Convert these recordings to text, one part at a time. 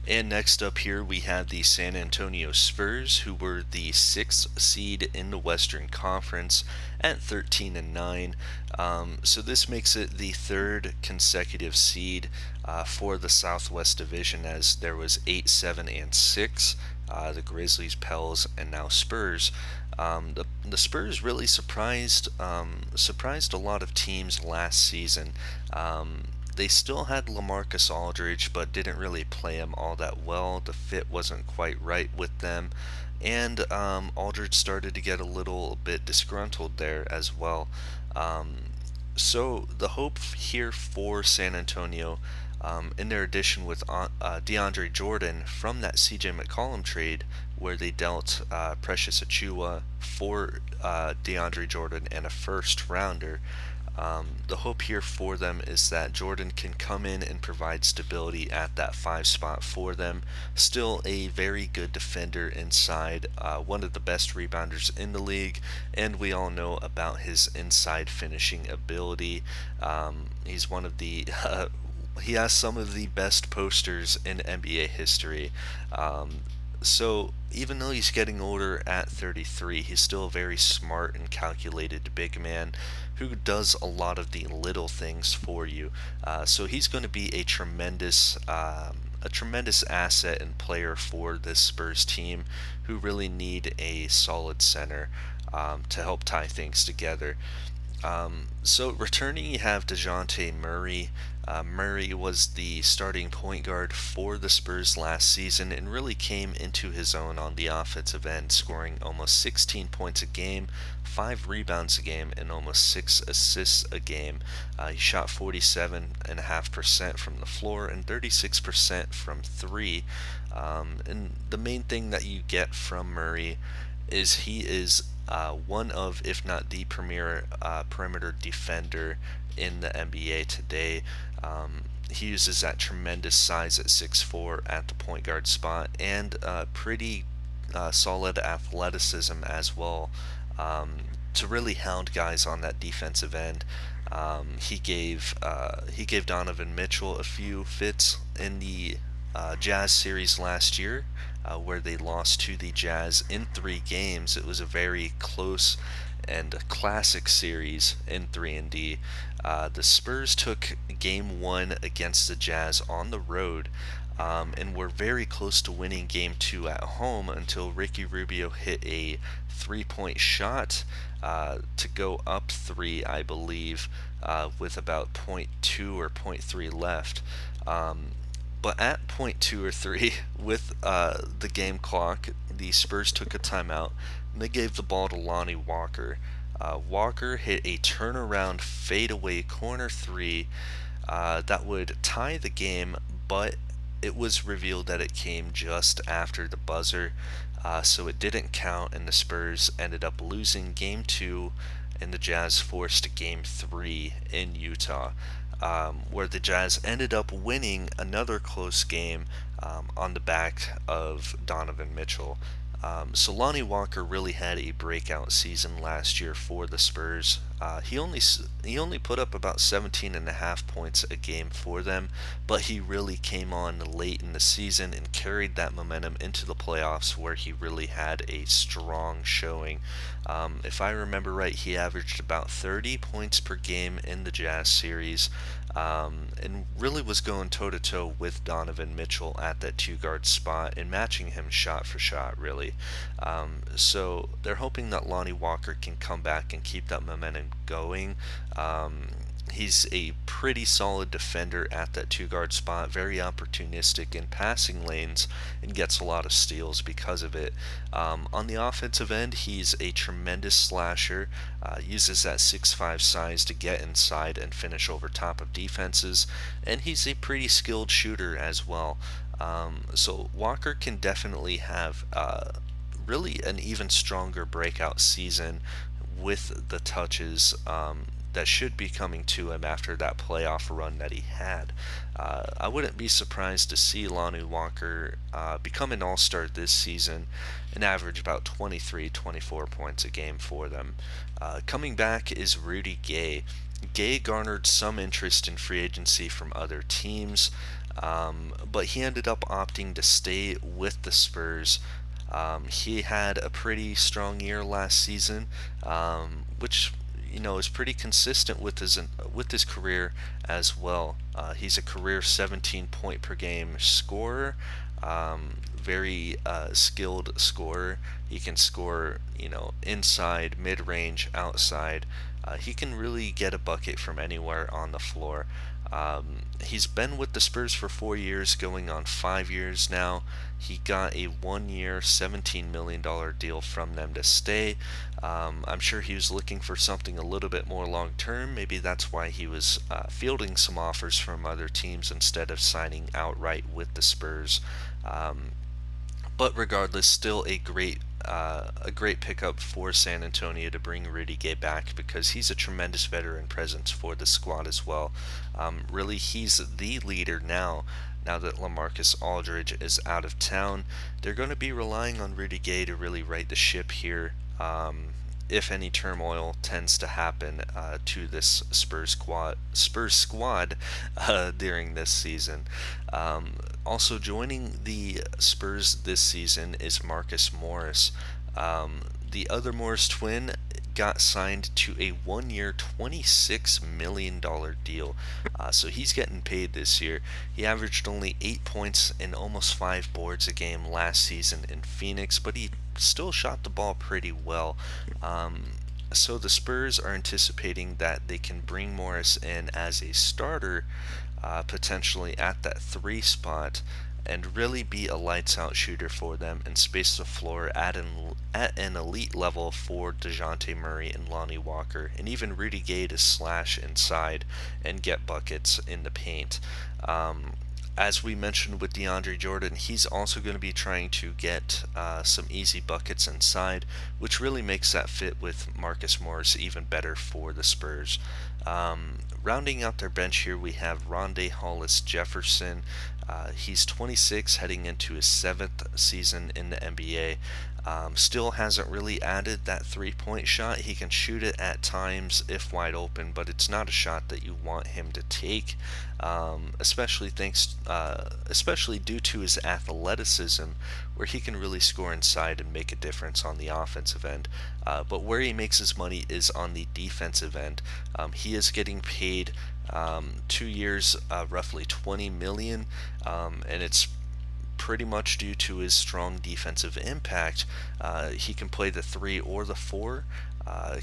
And next up here we have the San Antonio Spurs, who were the sixth seed in the Western Conference at 13 and 9. So this makes it the third consecutive seed for the Southwest Division, as there was 8, 7, and 6. The Grizzlies, Pels, and now Spurs. The Spurs really surprised a lot of teams last season. They still had LaMarcus Aldridge, but didn't really play him all that well. The fit wasn't quite right with them, and Aldridge started to get a little bit disgruntled there as well. Um, so the hope here for San Antonio, in their addition with DeAndre Jordan from that CJ McCollum trade, where they dealt Precious Achua for DeAndre Jordan and a first rounder. The hope here for them is that Jordan can come in and provide stability at that 5 spot for them. Still a very good defender inside, one of the best rebounders in the league, and we all know about his inside finishing ability. He's one of the he has some of the best posters in NBA history. So even though he's getting older at 33, he's still a very smart and calculated big man who does a lot of the little things for you. So he's going to be a tremendous asset and player for this Spurs team, who really need a solid center to help tie things together. So returning, you have DeJounte Murray. Murray was the starting point guard for the Spurs last season and really came into his own on the offensive end, scoring almost 16 points a game, 5 rebounds a game, and almost 6 assists a game. He shot 47.5% from the floor and 36% from 3. And the main thing that you get from Murray is he is one of, if not the premier perimeter defender in the NBA today. He uses that tremendous size at 6'4" at the point guard spot, and pretty solid athleticism as well, to really hound guys on that defensive end. He gave Donovan Mitchell a few fits in the Jazz series last year, where they lost to the Jazz in 3 games. It was a very close and a classic series in 3-and-D. The Spurs took Game 1 against the Jazz on the road, and were very close to winning Game 2 at home until Ricky Rubio hit a three-point shot to go up 3, I believe, with about point 0.2 or point 0.3 left. But at point 2 or 3, with the game clock, the Spurs took a timeout, and they gave the ball to Lonnie Walker. Walker hit a turnaround fadeaway corner 3 that would tie the game, but it was revealed that it came just after the buzzer, so it didn't count, and the Spurs ended up losing Game 2, and the Jazz forced Game 3 in Utah, where the Jazz ended up winning another close game on the back of Donovan Mitchell. So Lonnie Walker really had a breakout season last year for the Spurs. He only put up about 17.5 points a game for them, but he really came on late in the season and carried that momentum into the playoffs, where he really had a strong showing. If I remember right, he averaged about 30 points per game in the Jazz series, and really was going toe to toe with Donovan Mitchell at that 2 guard spot and matching him shot for shot, really. So they're hoping that Lonnie Walker can come back and keep that momentum going. He's a pretty solid defender at that 2 guard spot, very opportunistic in passing lanes, and gets a lot of steals because of it. On the offensive end, he's a tremendous slasher, uses that 6'5" size to get inside and finish over top of defenses, and he's a pretty skilled shooter as well. So Walker can definitely have really an even stronger breakout season with the touches that should be coming to him after that playoff run that he had. I wouldn't be surprised to see Lonnie Walker become an all-star this season and average about 23, 24 points a game for them. Coming back is Rudy Gay. Gay garnered some interest in free agency from other teams. But he ended up opting to stay with the Spurs. He had a pretty strong year last season, which is pretty consistent with his career as well. He's a career 17 point per game scorer, very skilled scorer. He can score, inside, mid range, outside. He can really get a bucket from anywhere on the floor. He's been with the Spurs for 4 years, going on 5 years now. He got a 1 year, $17 million deal from them to stay. I'm sure he was looking for something a little bit more long term. Maybe that's why he was fielding some offers from other teams instead of signing outright with the Spurs. Um, but regardless, still a great pickup for San Antonio to bring Rudy Gay back because he's a tremendous veteran presence for the squad as well. Really, he's the leader now. Now that LaMarcus Aldridge is out of town, they're going to be relying on Rudy Gay to really right the ship here. If any turmoil tends to happen to this Spurs squad during this season. Also joining the Spurs this season is Marcus Morris. The other Morris twin got signed to a 1 year, $26 million deal. So he's getting paid this year. He averaged only 8 points and almost 5 boards a game last season in Phoenix, but he still shot the ball pretty well. So the Spurs are anticipating that they can bring Morris in as a starter, potentially at that 3 spot, and really be a lights out shooter for them and space the floor at an elite level for DeJounte Murray and Lonnie Walker, and even Rudy Gay to slash inside and get buckets in the paint. As we mentioned with DeAndre Jordan, he's also going to be trying to get some easy buckets inside, which really makes that fit with Marcus Morris even better for the Spurs. Rounding out their bench here, we have Rondé Hollis Jefferson. He's 26, heading into his 7th season in the NBA. Still hasn't really added that 3-point shot. He can shoot it at times if wide open, but it's not a shot that you want him to take, especially due to his athleticism, where he can really score inside and make a difference on the offensive end. But where he makes his money is on the defensive end. He is getting paid 2 years, roughly $20 million, and it's pretty much due to his strong defensive impact. He can play the 3 or the 4.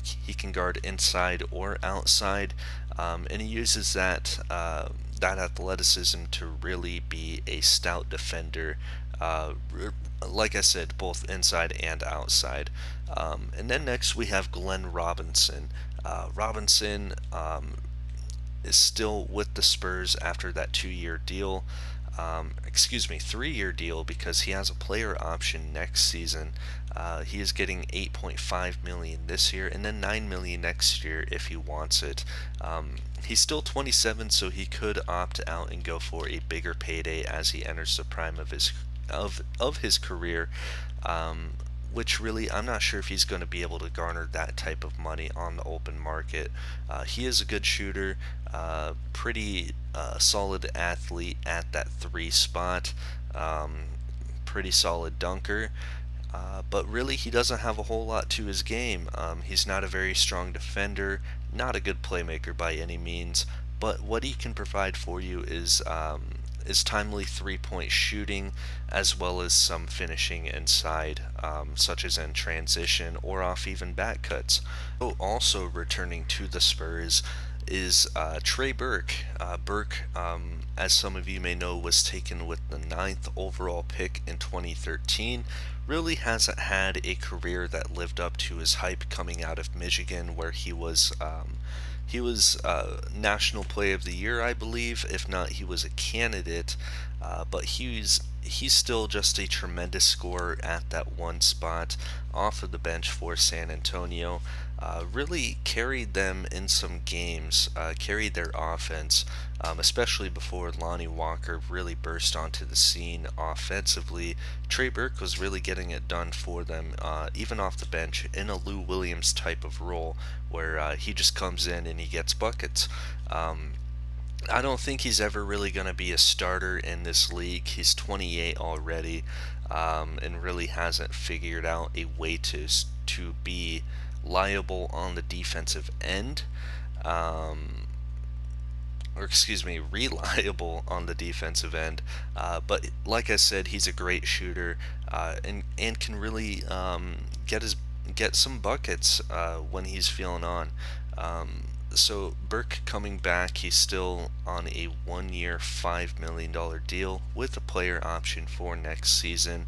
He can guard inside or outside, and he uses that athleticism to really be a stout defender. Like I said, both inside and outside. And then next we have Glenn Robinson. Robinson is still with the Spurs after that 2-year deal. 3-year deal, because he has a player option next season. He is getting 8.5 million this year and then 9 million next year if he wants it. He's still 27, so he could opt out and go for a bigger payday as he enters the prime of his career. Which really, I'm not sure if he's going to be able to garner that type of money on the open market. He is a good shooter, pretty solid athlete at that 3 spot, pretty solid dunker. But really, he doesn't have a whole lot to his game. He's not a very strong defender, not a good playmaker by any means, but what he can provide for you is timely 3-point shooting, as well as some finishing inside, such as in transition or off even back cuts. Also returning to the Spurs is Trey Burke. Burke, as some of you may know, was taken with the 9th overall pick in 2013. Really hasn't had a career that lived up to his hype coming out of Michigan, where he was National Play of the Year, I believe. If not, he was a candidate. But he's still just a tremendous scorer at that 1 spot off of the bench for San Antonio. Really carried them in some games, carried their offense, especially before Lonnie Walker really burst onto the scene offensively. Trey Burke was really getting it done for them, even off the bench, in a Lou Williams type of role, where he just comes in and he gets buckets. I don't think he's ever really going to be a starter in this league. He's 28 already, and really hasn't figured out a way to be liable on the defensive end. Um, or excuse me, reliable on the defensive end. But like I said, he's a great shooter, and can really get some buckets when he's feeling on. So Burke coming back, he's still on a 1-year, $5 million deal with a player option for next season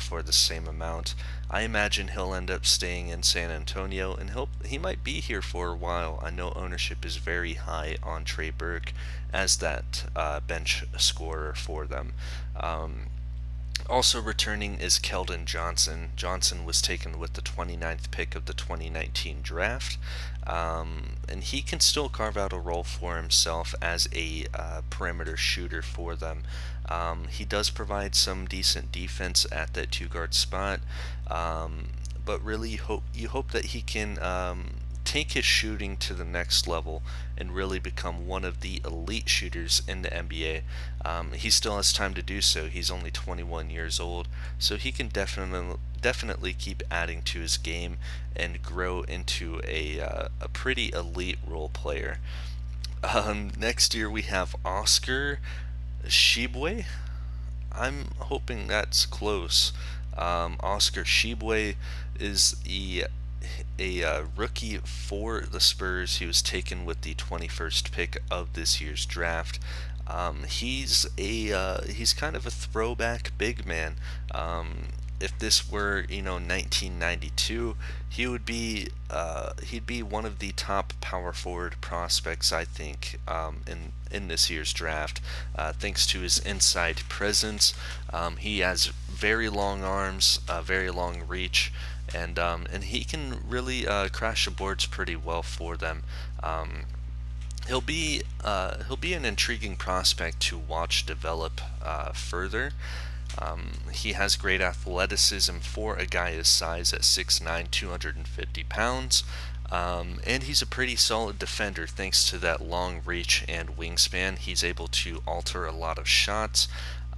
for the same amount. I imagine he'll end up staying in San Antonio, and he might be here for a while. I know ownership is very high on Trey Burke as that bench scorer for them. Um, Also returning is Keldon Johnson. Johnson was taken with the 29th pick of the 2019 draft, and he can still carve out a role for himself as a perimeter shooter for them. He does provide some decent defense at that two guard spot, but really you hope that he can take his shooting to the next level and really become one of the elite shooters in the NBA. He still has time to do so. He's only 21 years old, so he can definitely keep adding to his game and grow into a pretty elite role player. Next year we have Oscar Shibwe. I'm hoping that's close. Oscar Shibwe is a rookie for the Spurs. He was taken with the 21st pick of this year's draft. He's kind of a throwback big man. If this were 1992, he'd be one of the top power forward prospects, I think, in this year's draft, thanks to his inside presence. He has very long arms, very long reach, and he can really crash the boards pretty well for them. Um, he'll be an intriguing prospect to watch develop further. He has great athleticism for a guy his size at 6'9", 250 pounds. And he's a pretty solid defender thanks to that long reach and wingspan. He's able to alter a lot of shots.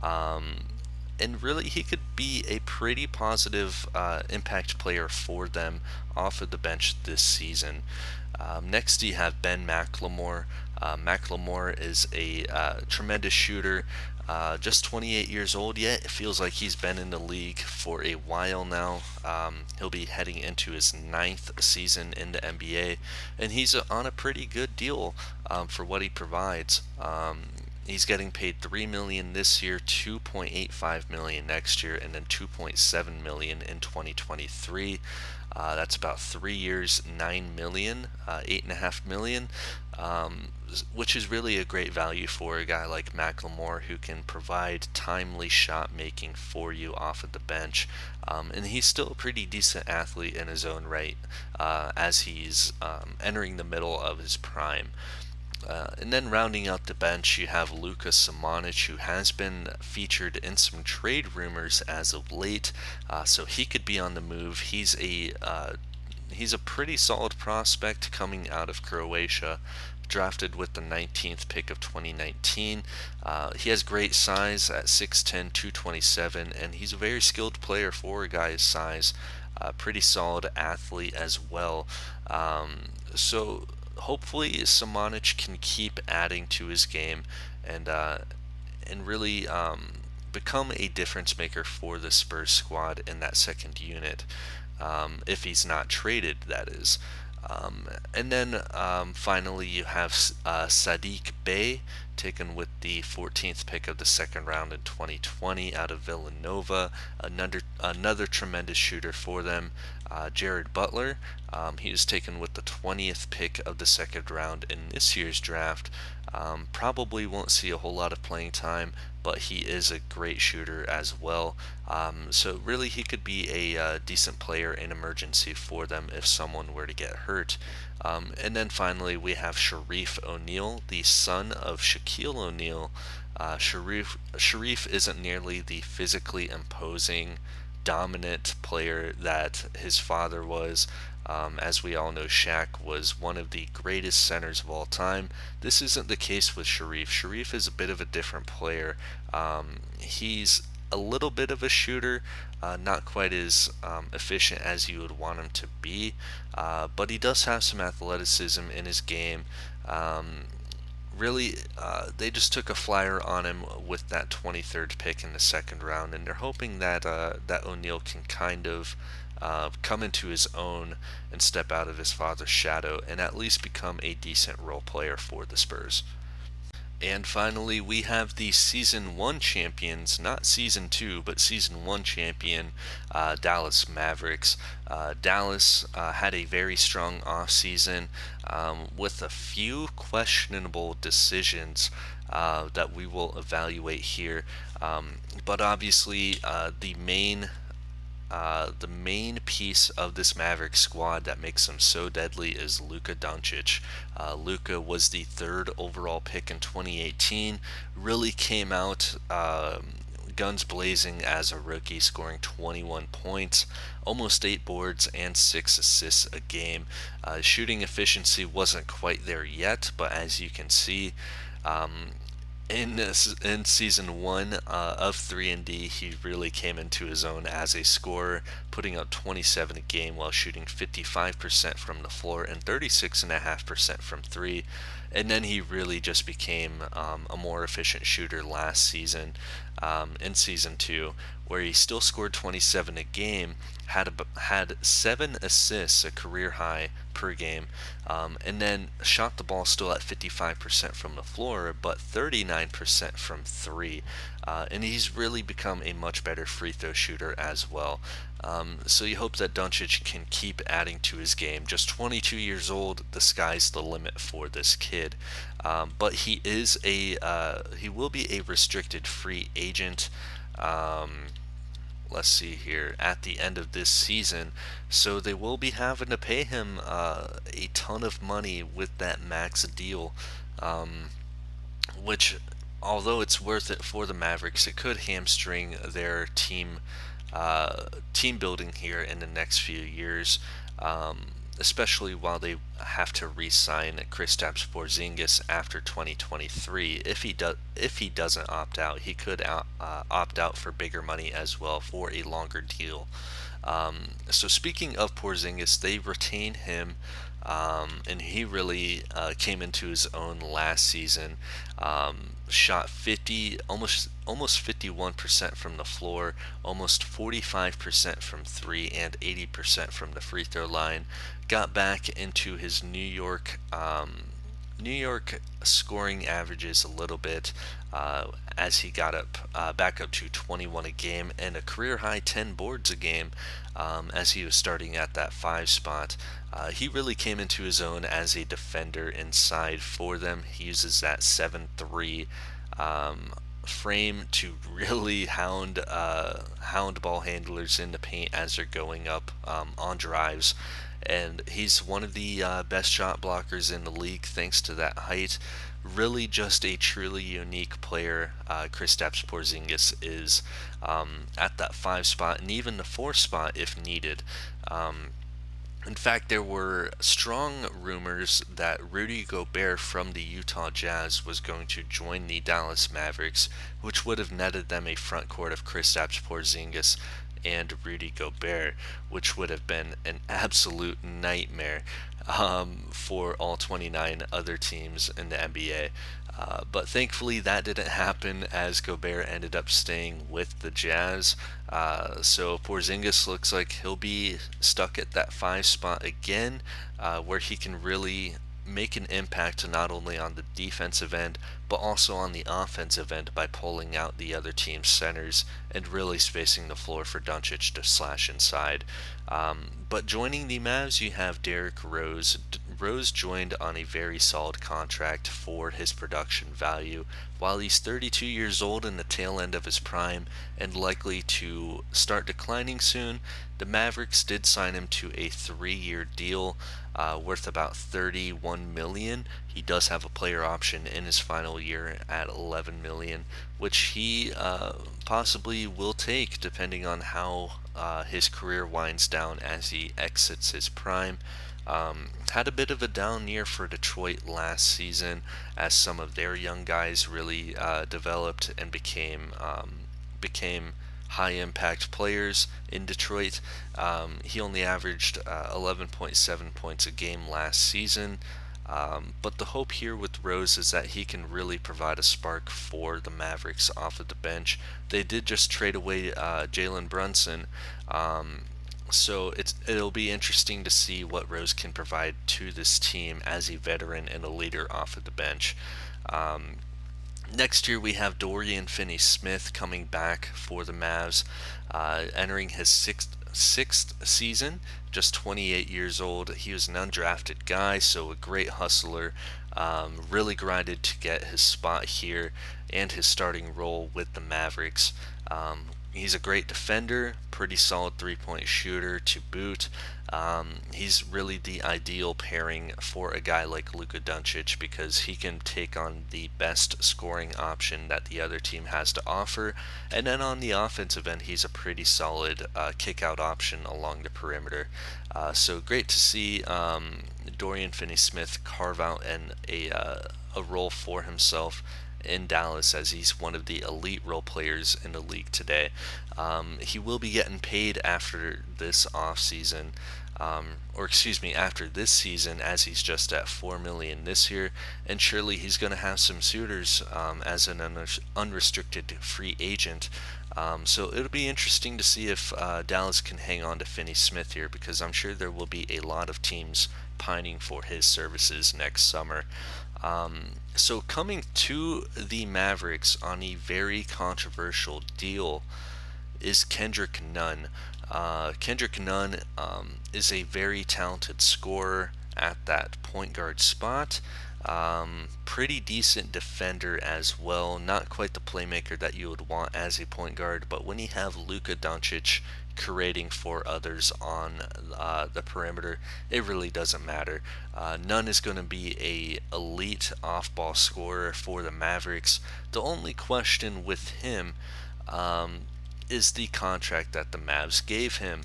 And really, he could be a pretty positive impact player for them off of the bench this season. Next, you have Ben McLemore. McLemore is a tremendous shooter, just 28 years old, yet it feels like he's been in the league for a while now. He'll be heading into his 9th season in the NBA, and he's on a pretty good deal for what he provides. He's getting paid $3 million this year, $2.85 million next year, and then $2.7 million in 2023. That's about 3 years, $9 million, $8.5 million, which is really a great value for a guy like McLemore who can provide timely shot making for you off of the bench. And he's still a pretty decent athlete in his own right as he's entering the middle of his prime. And then rounding out the bench, you have Luka Samanic, who has been featured in some trade rumors as of late, so he could be on the move. He's a pretty solid prospect coming out of Croatia, drafted with the 19th pick of 2019. He has great size at 6'10", 227, and he's a very skilled player for a guy his size. Pretty solid athlete as well. So hopefully Samanic can keep adding to his game and really become a difference maker for the Spurs squad in that second unit, if he's not traded, that is. And then finally you have Sadiq Bey, taken with the 14th pick of the second round in 2020 out of Villanova, another tremendous shooter for them. Jared Butler, he was taken with the 20th pick of the second round in this year's draft. Probably won't see a whole lot of playing time, but he is a great shooter as well. So really, he could be a decent player in emergency for them if someone were to get hurt. And then finally, we have Sharif O'Neal, the son of Shaquille O'Neal. Sharif isn't nearly the physically imposing, dominant player that his father was. As we all know, Shaq was one of the greatest centers of all time. This isn't the case with Sharif. Sharif is a bit of a different player. He's a little bit of a shooter, not quite as efficient as you would want him to be, but he does have some athleticism in his game. Um, Really, they just took a flyer on him with that 23rd pick in the second round, and they're hoping that that O'Neal can kind of come into his own and step out of his father's shadow and at least become a decent role player for the Spurs. And finally, we have the Season 1 champions, not Season 2, but Season 1 champion, Dallas Mavericks. Dallas had a very strong offseason with a few questionable decisions that we will evaluate here. But obviously, the main piece of this Maverick squad that makes them so deadly is Luka Doncic. Luka was the third overall pick in 2018. Really came out guns blazing as a rookie, scoring 21 points, almost 8 boards, and 6 assists a game. Shooting efficiency wasn't quite there yet, but as you can see, um, in season one of 3&D, he really came into his own as a scorer, putting up 27 a game while shooting 55% from the floor and 36.5% from three. And then he really just became a more efficient shooter last season, in season two, where he still scored 27 a game, had 7 assists, a career high per game, and then shot the ball still at 55% from the floor, but 39% from three. And he's really become a much better free throw shooter as well. So you hope that Doncic can keep adding to his game. Just 22 years old, the sky's the limit for this kid. But he will be a restricted free agent. Let's see here, at the end of this season, so they will be having to pay him a ton of money with that max deal, um, which, although it's worth it for the Mavericks, it could hamstring their team building here in the next few years, especially while they have to re-sign Kristaps Porzingis after 2023. If he doesn't opt out, he could opt out for bigger money as well for a longer deal. So speaking of Porzingis, they retain him, and he really came into his own last season. Shot almost 51% from the floor, almost 45% from three, and 80% from the free throw line. Got back into his New York scoring averages a little bit as he got back up to 21 a game and a career high 10 boards a game as he was starting at that 5 spot. He really came into his own as a defender inside for them. He uses that 7-3 frame to really hound ball handlers in the paint as they're going up on drives, and he's one of the best shot blockers in the league thanks to that height. Really, just a truly unique player. Kristaps Porzingis is at that 5 spot and even the 4 spot if needed. In fact, there were strong rumors that Rudy Gobert from the Utah Jazz was going to join the Dallas Mavericks, which would have netted them a front court of Kristaps Porzingis and Rudy Gobert, which would have been an absolute nightmare for all 29 other teams in the NBA. But thankfully that didn't happen as Gobert ended up staying with the Jazz. So Porzingis looks like he'll be stuck at that 5 spot again, where he can really make an impact not only on the defensive end but also on the offensive end by pulling out the other team's centers and really spacing the floor for Doncic to slash inside. But joining the Mavs, you have Derrick Rose. Rose joined on a very solid contract for his production value. While he's 32 years old in the tail end of his prime and likely to start declining soon, the Mavericks did sign him to a 3-year deal worth about $31 million. He does have a player option in his final year at $11 million, which he possibly will take depending on how his career winds down as he exits his prime. Had a bit of a down year for Detroit last season as some of their young guys really developed and became high impact players in Detroit. He only averaged 11.7 points a game last season. But the hope here with Rose is that he can really provide a spark for the Mavericks off of the bench. They did just trade away Jalen Brunson, so it'll be interesting to see what Rose can provide to this team as a veteran and a leader off of the bench. Um, Next year we have Dorian Finney-Smith coming back for the Mavs, entering his sixth season, just 28 years old. He was an undrafted guy, so a great hustler. Really grinded to get his spot here and his starting role with the Mavericks. He's a great defender, pretty solid three-point shooter to boot. He's really the ideal pairing for a guy like Luka Doncic because he can take on the best scoring option that the other team has to offer. And then on the offensive end, he's a pretty solid kick-out option along the perimeter. So great to see Dorian Finney-Smith carve out a role for himself in Dallas as he's one of the elite role players in the league today. He will be getting paid after this offseason, or excuse me, after this season, as he's just at $4 million this year, and surely he's going to have some suitors as an unrestricted free agent. So it'll be interesting to see if Dallas can hang on to Finney-Smith here, because I'm sure there will be a lot of teams pining for his services next summer. So coming to the Mavericks on a very controversial deal is Kendrick Nunn. Kendrick Nunn is a very talented scorer at that point guard spot. Pretty decent defender as well. Not quite the playmaker that you would want as a point guard, but when you have Luka Doncic creating for others on the perimeter, it really doesn't matter. Nunn is going to be a elite off-ball scorer for the Mavericks. The only question with him is the contract that the Mavs gave him.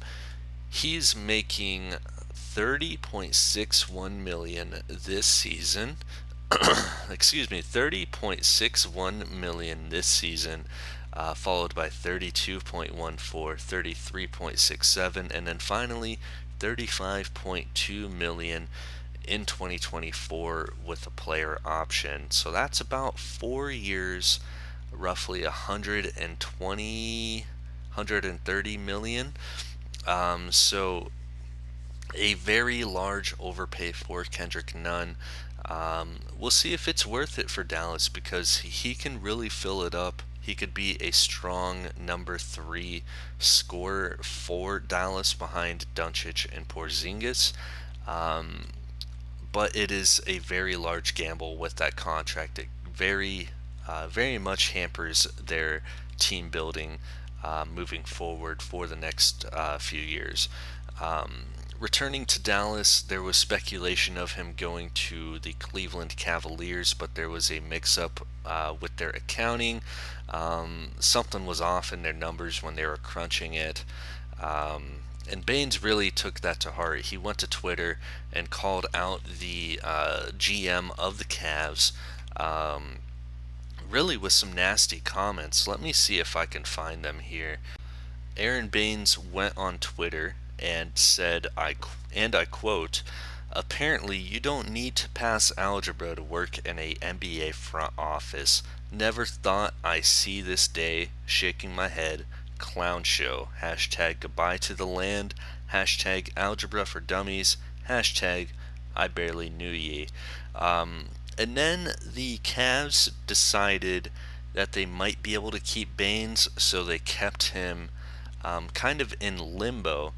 He's making $30.61 million this season. Excuse me, $30.61 million this season, followed by 32.14, 33.67, and then finally 35.2 million in 2024 with a player option. So that's about 4 years, roughly 130 million. So a very large overpay for Kendrick Nunn. We'll see if it's worth it for Dallas, because he can really fill it up. He could be a strong number 3 scorer for Dallas behind Doncic and Porzingis. But it is a very large gamble with that contract. It very much hampers their team building moving forward for the next few years. Returning to Dallas, there was speculation of him going to the Cleveland Cavaliers, but there was a mix-up with their accounting. Something was off in their numbers when they were crunching it. And Baines really took that to heart. He went to Twitter and called out the GM of the Cavs, really with some nasty comments. Let me see if I can find them here. Aaron Baines went on Twitter and said, I quote, "Apparently you don't need to pass algebra to work in a NBA front office. Never thought I see this day. Shaking my head. Clown show. Hashtag goodbye to the land. Hashtag algebra for dummies. Hashtag I barely knew ye." And then the Cavs decided that they might be able to keep Baines, so they kept him kind of in limbo.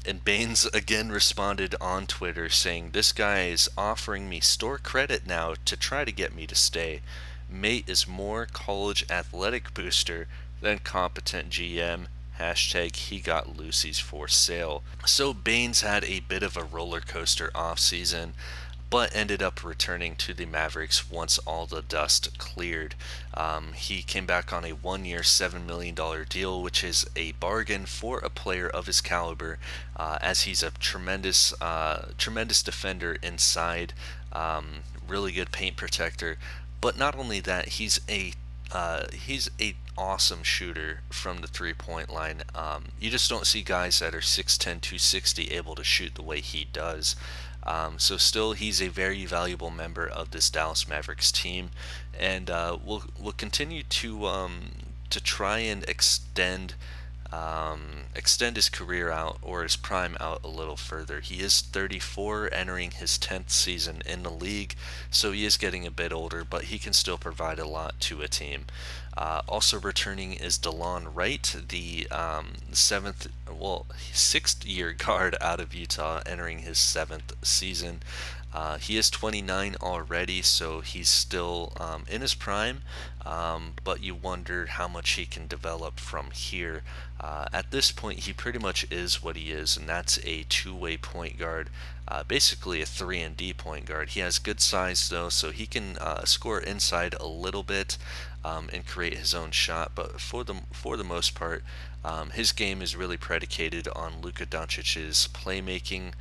And Baines again responded on Twitter saying, "This guy is offering me store credit now to try to get me to stay. Mate is more college athletic booster than competent GM. Hashtag he got Lucy's for sale." So Baines had a bit of a roller coaster offseason. but ended up returning to the Mavericks once all the dust cleared. He came back on a 1-year, $7 million deal, which is a bargain for a player of his caliber, as he's a tremendous defender inside, really good paint protector. But not only that, he's a awesome shooter from the 3-point line. You just don't see guys that are 6'10", 260 able to shoot the way he does. So still, he's a very valuable member of this Dallas Mavericks team, and we'll continue to try and extend his career out, or his prime out, a little further. He is 34, entering his 10th season in the league, so he is getting a bit older, but he can still provide a lot to a team. Also returning is DeLon Wright, the sixth year guard out of Utah, entering his 7th season. He is 29 already, so he's still in his prime, but you wonder how much he can develop from here. At this point, he pretty much is what he is, and that's a two-way point guard, basically a 3-and-D point guard. He has good size, though, so he can score inside a little bit and create his own shot, but for the most part, his game is really predicated on Luka Doncic's playmaking,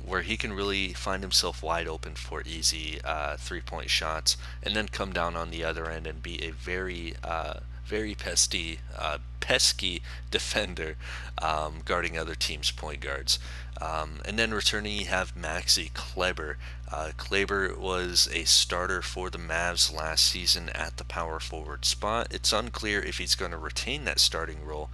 where he can really find himself wide open for easy 3-point shots, and then come down on the other end and be a very pesky defender, guarding other teams' point guards. And then returning, you have Maxi Kleber. Kleber was a starter for the Mavs last season at the power forward spot. It's unclear if he's going to retain that starting role,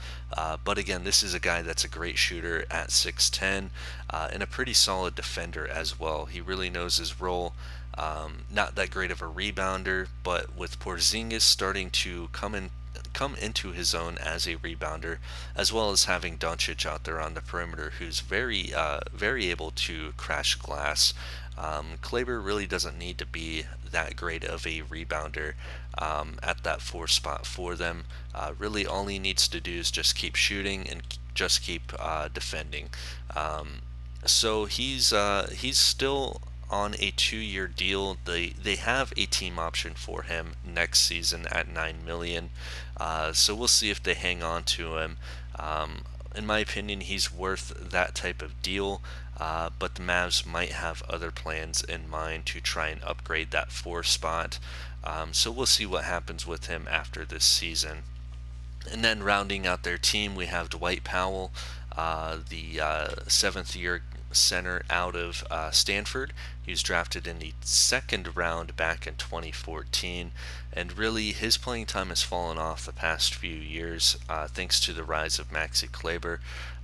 but again, this is a guy that's a great shooter at 6'10", and a pretty solid defender as well. He really knows his role. Not that great of a rebounder, but with Porzingis starting to come into his own as a rebounder, as well as having Doncic out there on the perimeter, who's very able to crash glass. Kleber really doesn't need to be that great of a rebounder at that 4 spot for them. Really, all he needs to do is just keep shooting and just keep defending. So he's still on a 2-year deal. They have a team option for him next season at $9 million. So we'll see if they hang on to him. In my opinion, he's worth that type of deal, but the Mavs might have other plans in mind to try and upgrade that 4 spot. So we'll see what happens with him after this season. And then rounding out their team, we have Dwight Powell, the 7th-year center out of Stanford. He was drafted in the 2nd round back in 2014, and really his playing time has fallen off the past few years, thanks to the rise of Maxi Kleber,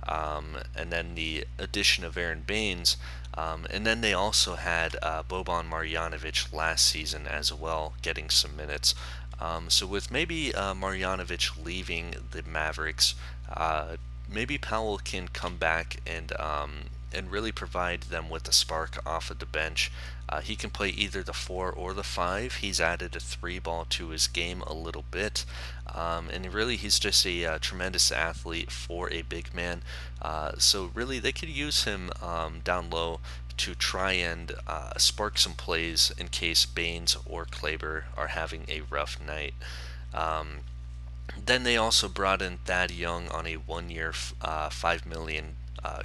and then the addition of Aaron Baines, and then they also had Boban Marjanovic last season as well, getting some minutes. So with maybe Marjanovic leaving the Mavericks, maybe Powell can come back and really provide them with a spark off of the bench. He can play either the 4 or the 5. He's added a 3-ball to his game a little bit, and really he's just a tremendous athlete for a big man. So really they could use him down low to try and spark some plays in case Baines or Kleber are having a rough night. Then they also brought in Thad Young on a 1-year, $5 million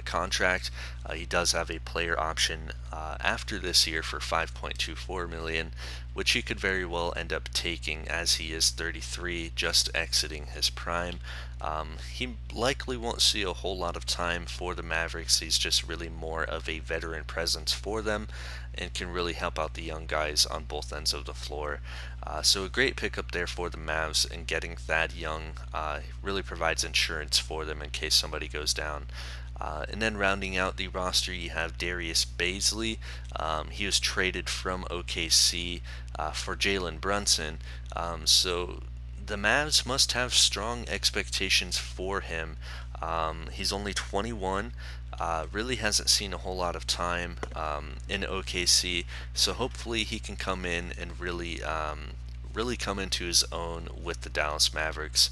contract. He does have a player option after this year for $5.24 million, which he could very well end up taking, as he is 33, just exiting his prime. He likely won't see a whole lot of time for the Mavericks. He's just really more of a veteran presence for them and can really help out the young guys on both ends of the floor. So a great pickup there for the Mavs, and getting Thad Young really provides insurance for them in case somebody goes down. And then rounding out the roster, you have Darius Bazley. He was traded from OKC for Jalen Brunson. So the Mavs must have strong expectations for him. He's only 21. Really hasn't seen a whole lot of time in OKC. So hopefully he can come in and really come into his own with the Dallas Mavericks.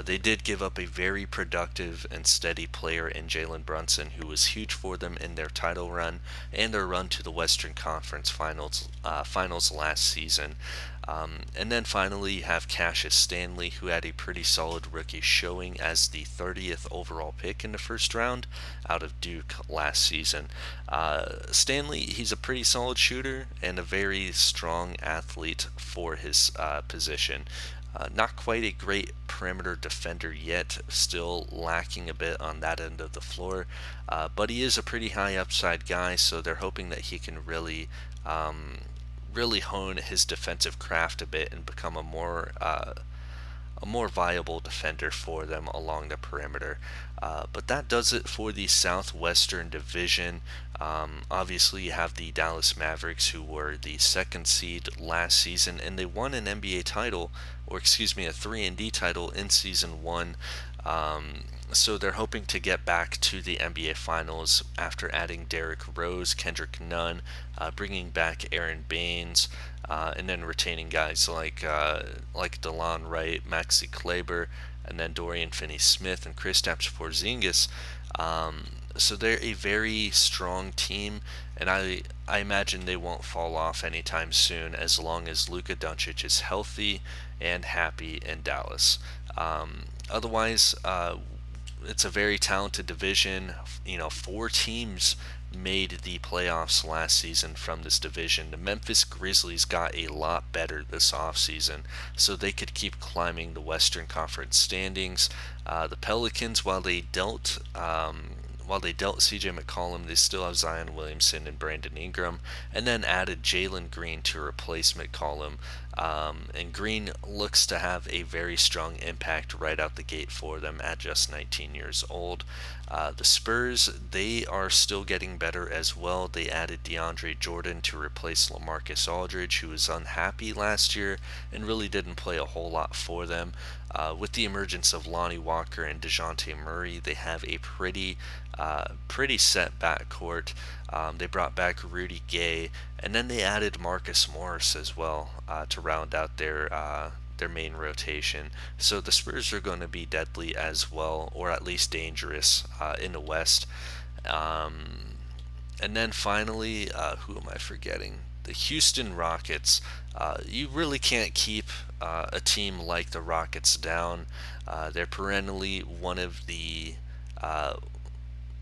They did give up a very productive and steady player in Jalen Brunson, who was huge for them in their title run and their run to the Western Conference finals last season. And then finally, you have Cassius Stanley, who had a pretty solid rookie showing as the 30th overall pick in the first round out of Duke last season. Stanley, he's a pretty solid shooter and a very strong athlete for his position. Not quite a great perimeter defender yet, still lacking a bit on that end of the floor, but he is a pretty high upside guy, so they're hoping that he can really hone his defensive craft a bit and become a more viable defender for them along the perimeter. But that does it for the Southwestern Division. Obviously, you have the Dallas Mavericks, who were the second seed last season, and they won an NBA title, or excuse me, a 3-and-D title in season one. So they're hoping to get back to the NBA Finals after adding Derrick Rose, Kendrick Nunn, bringing back Aaron Baines, and then retaining guys like DeLon Wright, Maxi Kleber, and then Dorian Finney-Smith and Kristaps Porzingis. So they're a very strong team, and I imagine they won't fall off anytime soon as long as Luka Doncic is healthy and happy in Dallas. Otherwise, it's a very talented division. You know, 4 teams made the playoffs last season from this division. The Memphis Grizzlies got a lot better this offseason, so they could keep climbing the Western Conference standings. The Pelicans, while they dealt CJ McCollum, they still have Zion Williamson and Brandon Ingram, and then added Jalen Green to replace McCollum. And Green looks to have a very strong impact right out the gate for them at just 19 years old. The Spurs, they are still getting better as well. They added DeAndre Jordan to replace LaMarcus Aldridge, who was unhappy last year and really didn't play a whole lot for them. With the emergence of Lonnie Walker and DeJounte Murray, they have a pretty set backcourt. They brought back Rudy Gay, and then they added Marcus Morris as well to round out their main rotation. So the Spurs are going to be deadly as well, or at least dangerous in the West. And then finally, who am I forgetting? The Houston Rockets. You really can't keep a team like the Rockets down. They're perennially one of the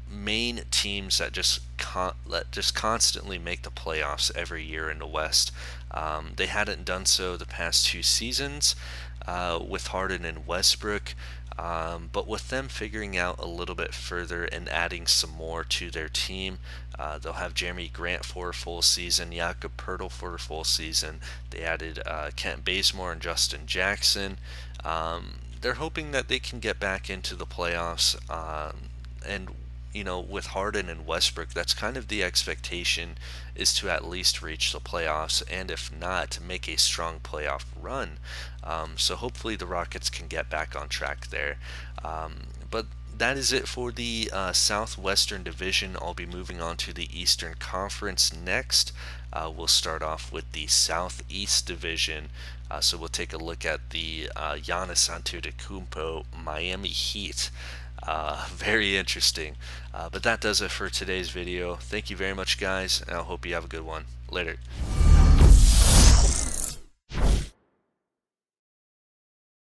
main teams that just constantly make the playoffs every year in the West. They hadn't done so the past 2 seasons with Harden and Westbrook. But with them figuring out a little bit further and adding some more to their team, they'll have Jeremy Grant for a full season, Jakob Poeltl for a full season. They added Kent Bazemore and Justin Jackson. They're hoping that they can get back into the playoffs. And you know, with Harden and Westbrook, that's kind of the expectation, is to at least reach the playoffs, and if not, to make a strong playoff run. So hopefully the Rockets can get back on track there. But that is it for the Southwestern Division. I'll be moving on to the Eastern Conference next. We'll start off with the Southeast Division. So we'll take a look at the Giannis Antetokounmpo Miami Heat. Very interesting. But that does it for today's video. Thank you very much, guys, and I hope you have a good one. Later.